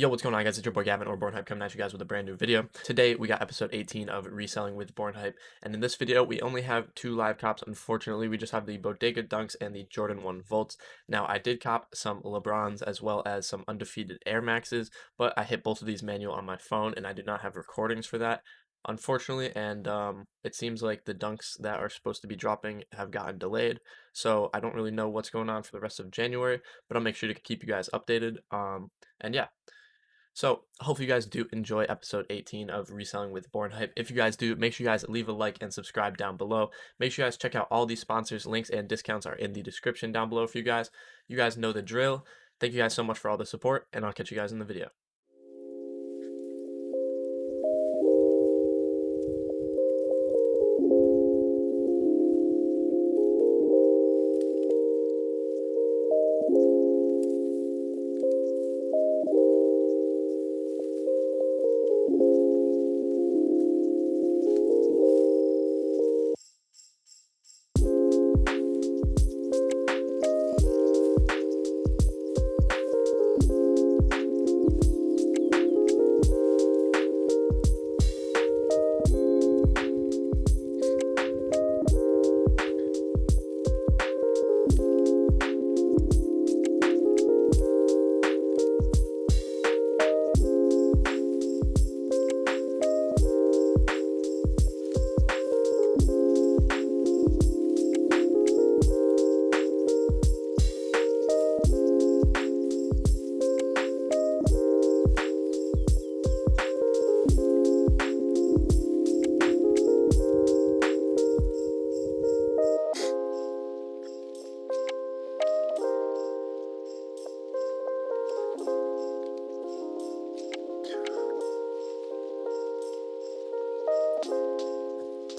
Yo, what's going on, guys? It's your boy Gavin or BornHype coming at you guys with a brand new video. Today, we got episode 18 of Reselling with BornHype, and in this video, we only have two live cops. Unfortunately, we just have the Bodega Dunks and the Jordan 1 Volts. Now, I did cop some LeBrons as well as some undefeated Air Maxes, but I hit both of these manual on my phone, and I do not have recordings for that, unfortunately, and it seems like the dunks that are supposed to be dropping have gotten delayed, so I don't really know what's going on for the rest of January, but I'll make sure to keep you guys updated, and yeah. So, hopefully you guys do enjoy episode 18 of Reselling with BornHype. If you guys do, make sure you guys leave a like and subscribe down below. Make sure you guys check out all these sponsors. Links and discounts are in the description down below for you guys. You guys know the drill. Thank you guys so much for all the support, and I'll catch you guys in the video.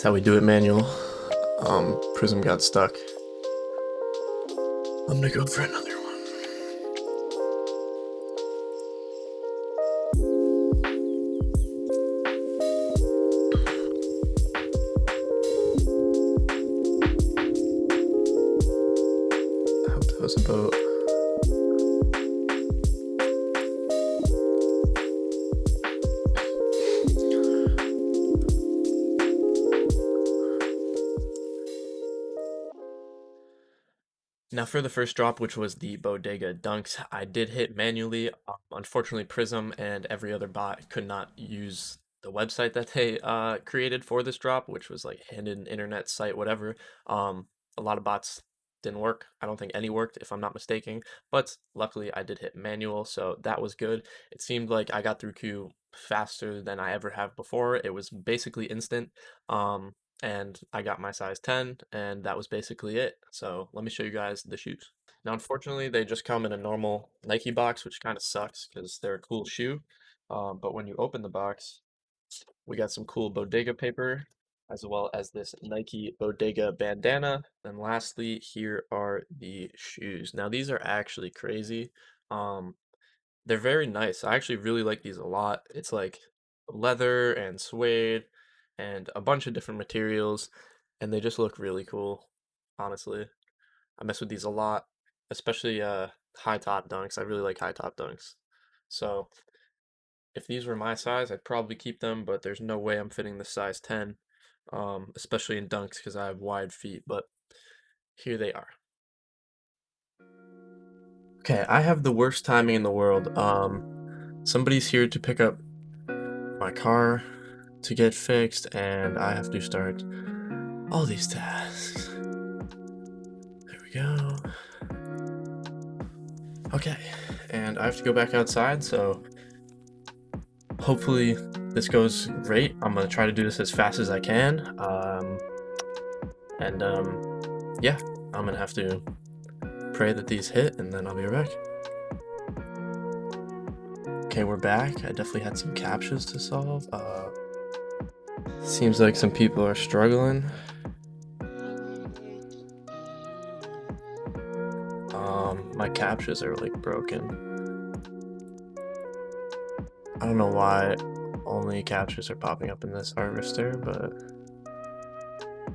That's how we do it manual. Prism got stuck. I'm gonna go for another one. I hope that was a boat. Now for the first drop, which was the Bodega Dunks, I did hit manually. Unfortunately, Prism and every other bot could not use the website that they created for this drop, which was like hidden internet site, whatever. A lot of bots didn't work. I don't think any worked, if I'm not mistaken. But luckily, I did hit manual, so that was good. It seemed like I got through queue faster than I ever have before. It was basically instant. And I got my size 10, and that was basically it. So let me show you guys the shoes. Now, unfortunately, they just come in a normal Nike box, which kind of sucks because they're a cool shoe. But when you open the box, we got some cool Bodega paper, as well as this Nike Bodega bandana. And lastly, here are the shoes. Now, these are actually crazy. Um, they're very nice. I actually really like these a lot. It's like leather and suede and a bunch of different materials, and they just look really cool, honestly. I mess with these a lot, especially high top dunks. I really like high top dunks. So if these were my size, I'd probably keep them, but there's no way I'm fitting the size 10, especially in dunks because I have wide feet, but here they are. Okay, I have the worst timing in the world. Somebody's here to pick up my car to get fixed, and I have to start all these tasks. There we go. Okay, and I have to go back outside, so hopefully this goes great. I'm gonna try to do this as fast as I can. Yeah, I'm gonna have to pray that these hit, and then I'll be right back. Okay, we're back. I definitely had some captchas to solve. Seems like some people are struggling. My captchas are like broken. I don't know why only captchas are popping up in this harvester, but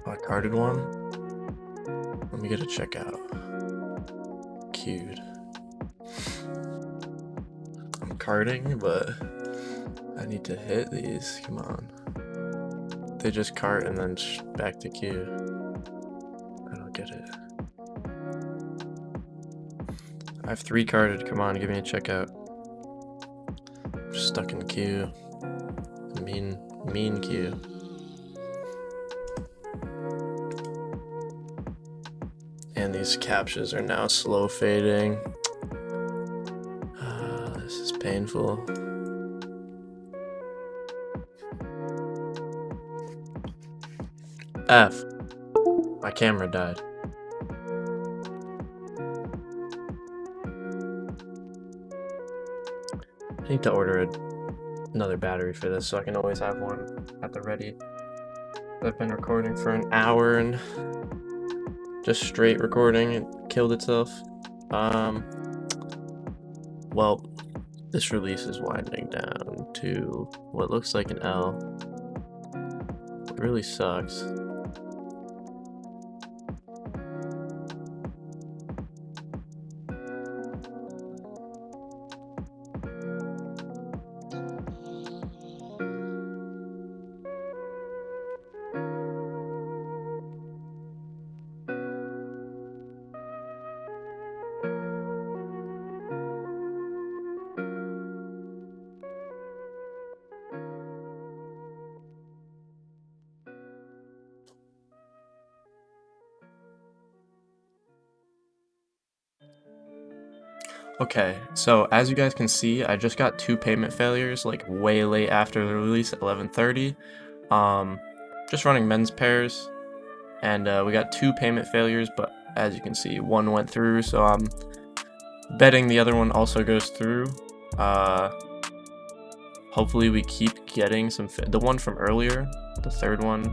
I carded one. Let me get a checkout. Queued. I'm carting, but I need to hit these. Come on. They just cart and then back to queue. I don't get it. I have 3 carted. Come on, give me a checkout. I'm just stuck in queue. Mean queue. And these captchas are now slow fading. This is painful. F. My camera died. I need to order another battery for this so I can always have one at the ready. I've been recording for an hour and just straight recording. It killed itself. Well, this release is winding down to what looks like an L. It really sucks. Okay, so as you guys can see, I just got 2 payment failures, like way late after the release at 11:30. Just running men's pairs, and we got 2 payment failures, but as you can see, one went through, so I'm betting the other one also goes through. Hopefully we keep getting some. The one from earlier, the third one,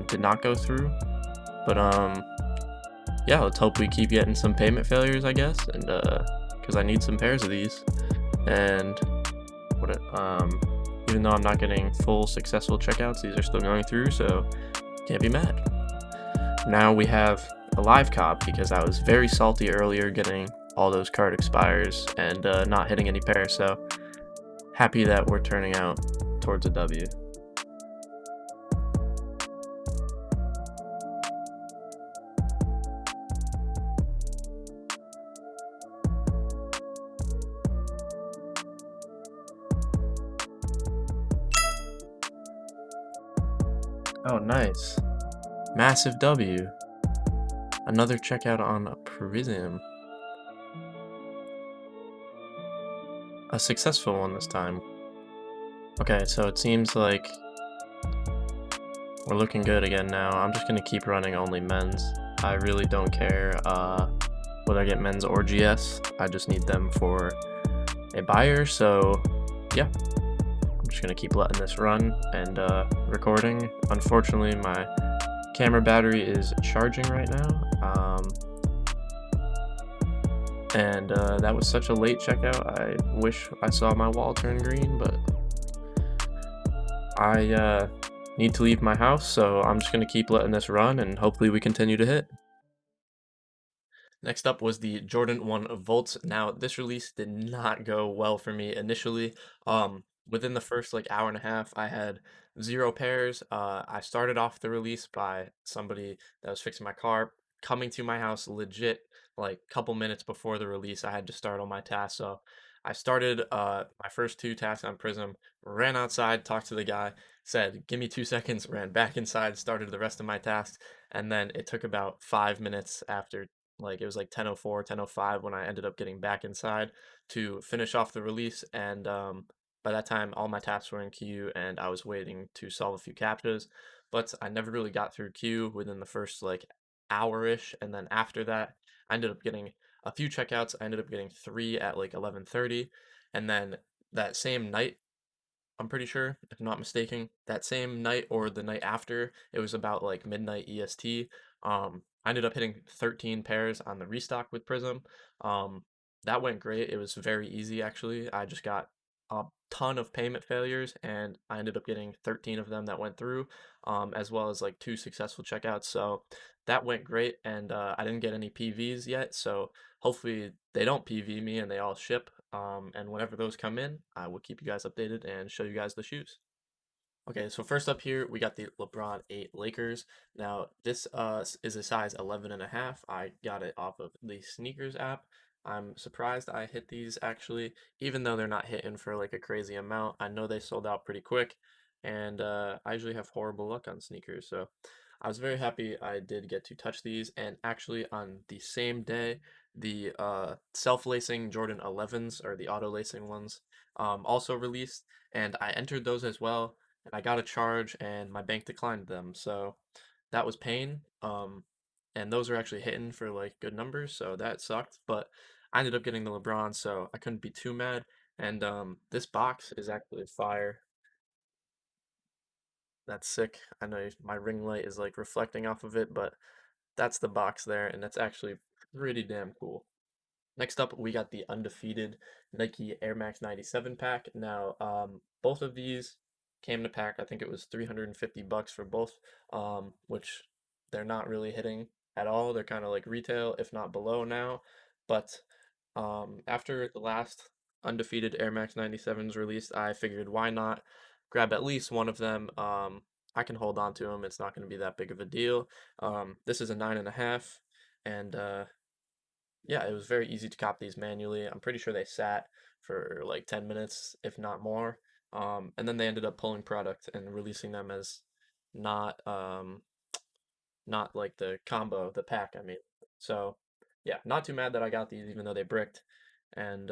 did not go through, but yeah, let's hope we keep getting some payment failures, I guess, and because I need some pairs of these, and even though I'm not getting full successful checkouts, these are still going through, so can't be mad. Now we have a live cop because I was very salty earlier getting all those card expires and not hitting any pairs, so happy that we're turning out towards a W. Oh, nice. Massive W. Another checkout on a Prism. A successful one this time. Okay, so it seems like we're looking good again now. I'm just gonna keep running only men's. I really don't care whether I get men's or GS. I just need them for a buyer, so yeah. I'm just gonna keep letting this run and recording. Unfortunately, my camera battery is charging right now. And that was such a late checkout. I wish I saw my wall turn green, but I need to leave my house, so I'm just going to keep letting this run and hopefully we continue to hit. Next up was the Jordan 1 Volts. Now, this release did not go well for me initially. Within the first like hour and a half, I had 0 pairs. I started off the release by somebody that was fixing my car coming to my house legit like couple minutes before the release. I had to start all my tasks, so I started my first 2 tasks on Prism, ran outside, talked to the guy, said, "Give me 2 seconds," ran back inside, started the rest of my tasks, and then it took about 5 minutes after, like it was like 10:04, 10:05 when I ended up getting back inside to finish off the release, and by that time all my tasks were in queue and I was waiting to solve a few captchas, but I never really got through queue within the first like hour-ish, and then after that I ended up getting a few checkouts. I ended up getting 3 at like 11:30, and then that same night, I'm pretty sure, if I'm not mistaken, that same night or the night after, it was about like midnight EST. I ended up hitting 13 pairs on the restock with Prism. That went great. It was very easy actually. I just got a ton of payment failures, and I ended up getting 13 of them that went through, as well as like two successful checkouts. So that went great, and I didn't get any PVs yet. So hopefully they don't PV me and they all ship. And whenever those come in, I will keep you guys updated and show you guys the shoes. Okay, so first up here, we got the LeBron 8 Lakers. Now, this is a size 11 and a half. I got it off of the sneakers app. I'm surprised I hit these actually, even though they're not hitting for like a crazy amount. I know they sold out pretty quick, and I usually have horrible luck on sneakers. So I was very happy I did get to touch these. And actually, on the same day, the self-lacing Jordan 11s, or the auto-lacing ones, also released, and I entered those as well, and I got a charge and my bank declined them. So that was pain. And those are actually hitting for like good numbers, so that sucked. But I ended up getting the LeBron, so I couldn't be too mad. And this box is actually fire. That's sick. I know my ring light is like reflecting off of it, but that's the box there, and that's actually pretty damn cool. Next up, we got the undefeated Nike Air Max 97 pack. Now, both of these came in a pack. I think it was 350 bucks for both, which they're not really hitting at all. They're kind of like retail, if not below now. But after the last undefeated Air Max 97s released, I figured why not grab at least one of them. I can hold on to them. It's not going to be that big of a deal. This is a 9.5, and yeah, it was very easy to cop these manually. I'm pretty sure they sat for like 10 minutes, if not more. And then they ended up pulling product and releasing them as not not like the combo, the pack, I mean. So yeah, not too mad that I got these even though they bricked, and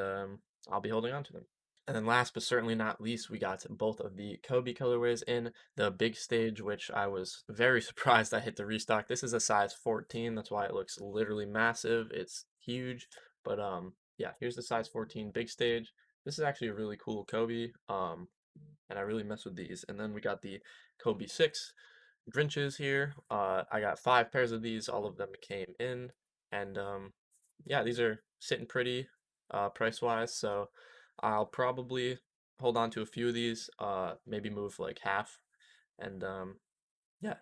I'll be holding on to them. And then last but certainly not least, we got both of the Kobe colorways in the big stage, which I was very surprised I hit the restock. This is a size 14, that's why it looks literally massive. It's huge, but yeah, here's the size 14 big stage. This is actually a really cool Kobe, and I really mess with these. And then we got the Kobe 6 Grinches here. I got 5 pairs of these. All of them came in, and yeah, these are sitting pretty price wise. So I'll probably hold on to a few of these. Maybe move like half, and yeah.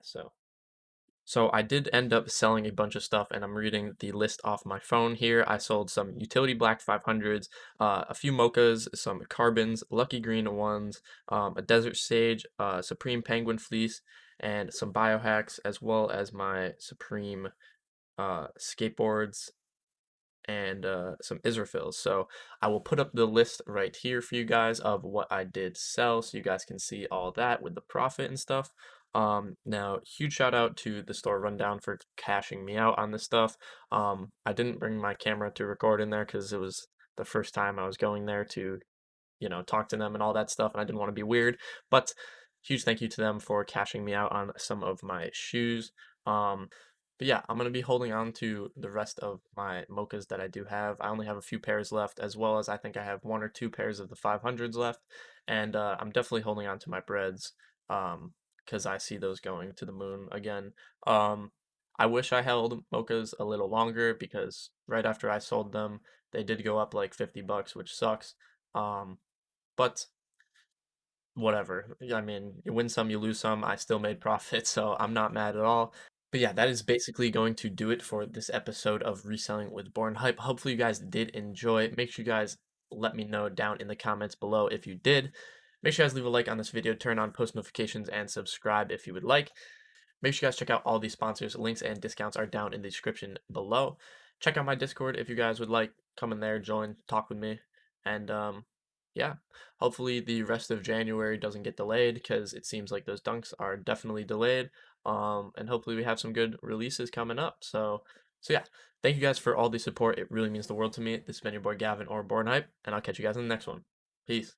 So I did end up selling a bunch of stuff, and I'm reading the list off my phone here. I sold some utility black 500s, a few mochas, some carbons, lucky green ones, a desert sage, supreme penguin fleece, and some biohacks, as well as my supreme skateboards and some Israfils. So I will put up the list right here for you guys of what I did sell, so you guys can see all that with the profit and stuff. Now, huge shout out to the store rundown for cashing me out on this stuff. I didn't bring my camera to record in there because it was the first time I was going there to, talk to them and all that stuff, and I didn't want to be weird. But huge thank you to them for cashing me out on some of my shoes. But yeah, I'm gonna be holding on to the rest of my mochas that I do have. I only have a few pairs left, as well as I think I have 1 or 2 pairs of the 500s left, and I'm definitely holding on to my breads, because I see those going to the moon again. Um, I wish I held mochas a little longer because right after I sold them, they did go up like 50 bucks, which sucks. Um, but whatever. I mean, you win some, you lose some. I still made profit, so I'm not mad at all. But yeah, that is basically going to do it for this episode of Reselling with BornHype. Hopefully, you guys did enjoy. Make sure you guys let me know down in the comments below if you did. Make sure you guys leave a like on this video, turn on post notifications, and subscribe if you would like. Make sure you guys check out all these sponsors. Links and discounts are down in the description below. Check out my Discord if you guys would like. Come in there, join, talk with me. And yeah, hopefully the rest of January doesn't get delayed because it seems like those dunks are definitely delayed. And hopefully we have some good releases coming up. So yeah, thank you guys for all the support. It really means the world to me. This has been your boy Gavin or BornHype, and I'll catch you guys in the next one. Peace.